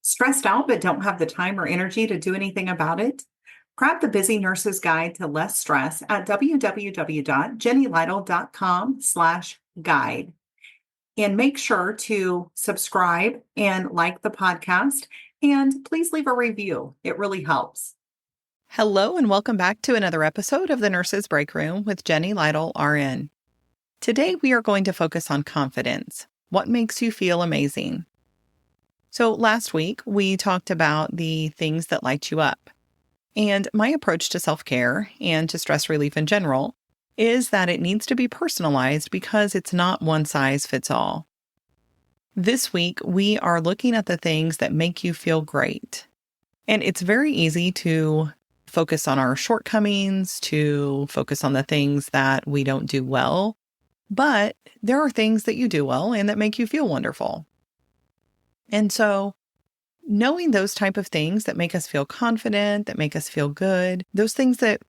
Stressed out but don't have the time or energy to do anything about it? Grab the Busy Nurse's Guide to Less Stress at www.jennylytle.com/guide. And make sure to subscribe and like the podcast. And please leave a review. It really helps. Hello, and welcome back to another episode of the Nurses Breakroom with Jenny Lytle, RN. Today, we are going to focus on confidence. What makes you feel amazing? So last week, we talked about the things that light you up. And my approach to self-care and to stress relief in general is that it needs to be personalized because it's not one size fits all. This week, we are looking at the things that make you feel great. And it's very easy to focus on our shortcomings, to focus on the things that we don't do well. But there are things that you do well and that make you feel wonderful. And so knowing those type of things that make us feel confident, that make us feel good, those things that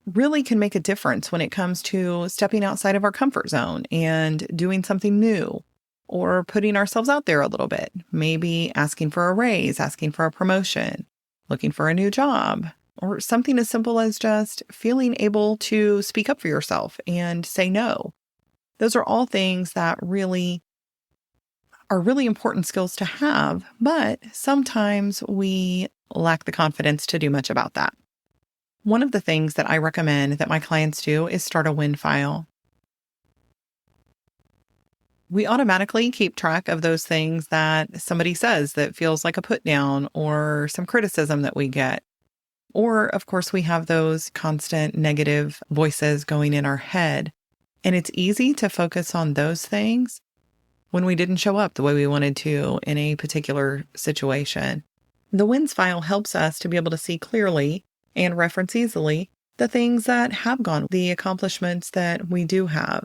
really can make a difference when it comes to stepping outside of our comfort zone and doing something new or putting ourselves out there a little bit, maybe asking for a raise, asking for a promotion, looking for a new job, or something as simple as just feeling able to speak up for yourself and say no. Those are all things that really are really important skills to have, but sometimes we lack the confidence to do much about that. One of the things that I recommend that my clients do is start a win file. We automatically keep track of those things that somebody says that feels like a put down or some criticism that we get. Or, of course, we have those constant negative voices going in our head. And it's easy to focus on those things when we didn't show up the way we wanted to in a particular situation. The wins file helps us to be able to see clearly and reference easily the things that have gone, the accomplishments that we do have.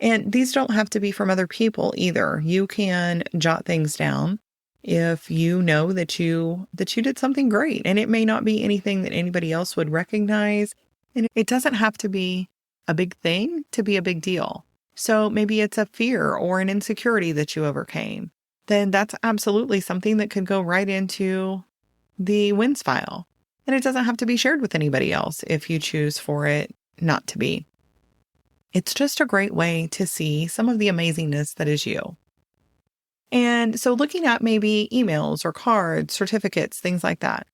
And these don't have to be from other people either. You can jot things down if you know that you did something great, and it may not be anything that anybody else would recognize, and it doesn't have to be a big thing to be a big deal. So maybe it's a fear or an insecurity that you overcame. Then that's absolutely something that could go right into the wins file. And it doesn't have to be shared with anybody else if you choose for it not to be. It's just a great way to see some of the amazingness that is you. And so looking at maybe emails or cards, certificates, things like that,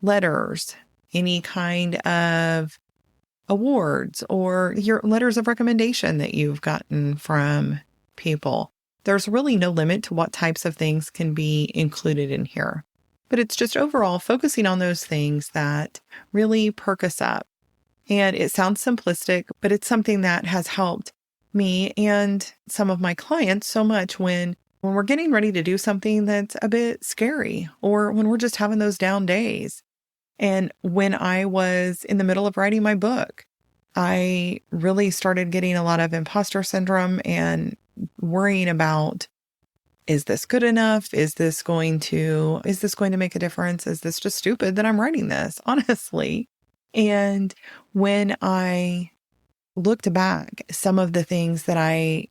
letters, any kind of awards or your letters of recommendation that you've gotten from people. There's really no limit to what types of things can be included in here. But it's just overall focusing on those things that really perk us up. And it sounds simplistic, but it's something that has helped me and some of my clients so much when we're getting ready to do something that's a bit scary or when we're just having those down days. And when I was in the middle of writing my book, I really started getting a lot of imposter syndrome and worrying about, is this good enough? Is this going to make a difference? Is this just stupid that I'm writing this, honestly? And when I looked back, some of the things that I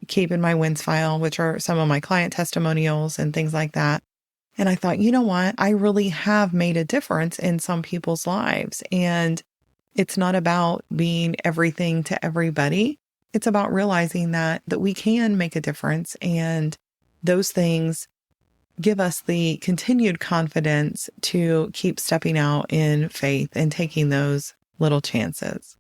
keep in my wins file, which are some of my client testimonials and things like that, and I thought, you know what? I really have made a difference in some people's lives. And it's not about being everything to everybody. It's about realizing that we can make a difference. And those things give us the continued confidence to keep stepping out in faith and taking those little chances.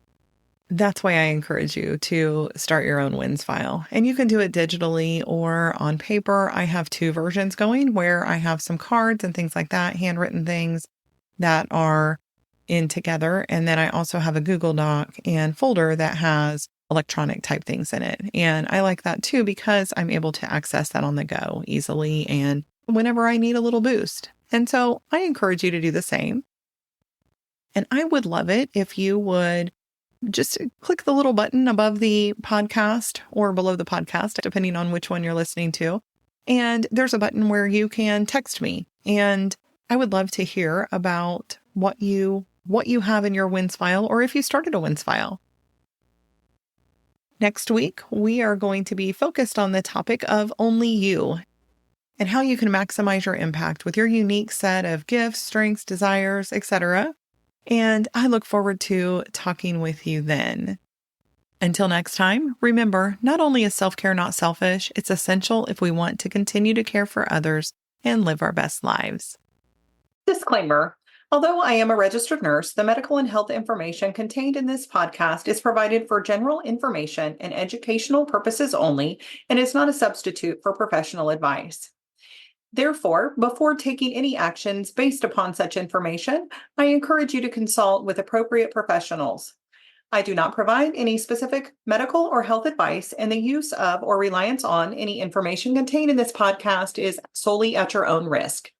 That's why I encourage you to start your own wins file. And you can do it digitally or on paper. I have two versions going where I have some cards and things like that, handwritten things that are in together. And then I also have a Google Doc and folder that has electronic type things in it. And I like that too because I'm able to access that on the go easily and whenever I need a little boost. And so I encourage you to do the same. And I would love it if you would just click the little button above the podcast or below the podcast, depending on which one you're listening to. And there's a button where you can text me. And I would love to hear about what you have in your wins file or if you started a wins file. Next week, we are going to be focused on the topic of only you. and how you can maximize your impact with your unique set of gifts, strengths, desires, etc. And I look forward to talking with you then. Until next time, remember, not only is self-care not selfish, it's essential if we want to continue to care for others and live our best lives. Disclaimer. Although I am a registered nurse, the medical and health information contained in this podcast is provided for general information and educational purposes only and is not a substitute for professional advice. Therefore, before taking any actions based upon such information, I encourage you to consult with appropriate professionals. I do not provide any specific medical or health advice, and the use of or reliance on any information contained in this podcast is solely at your own risk.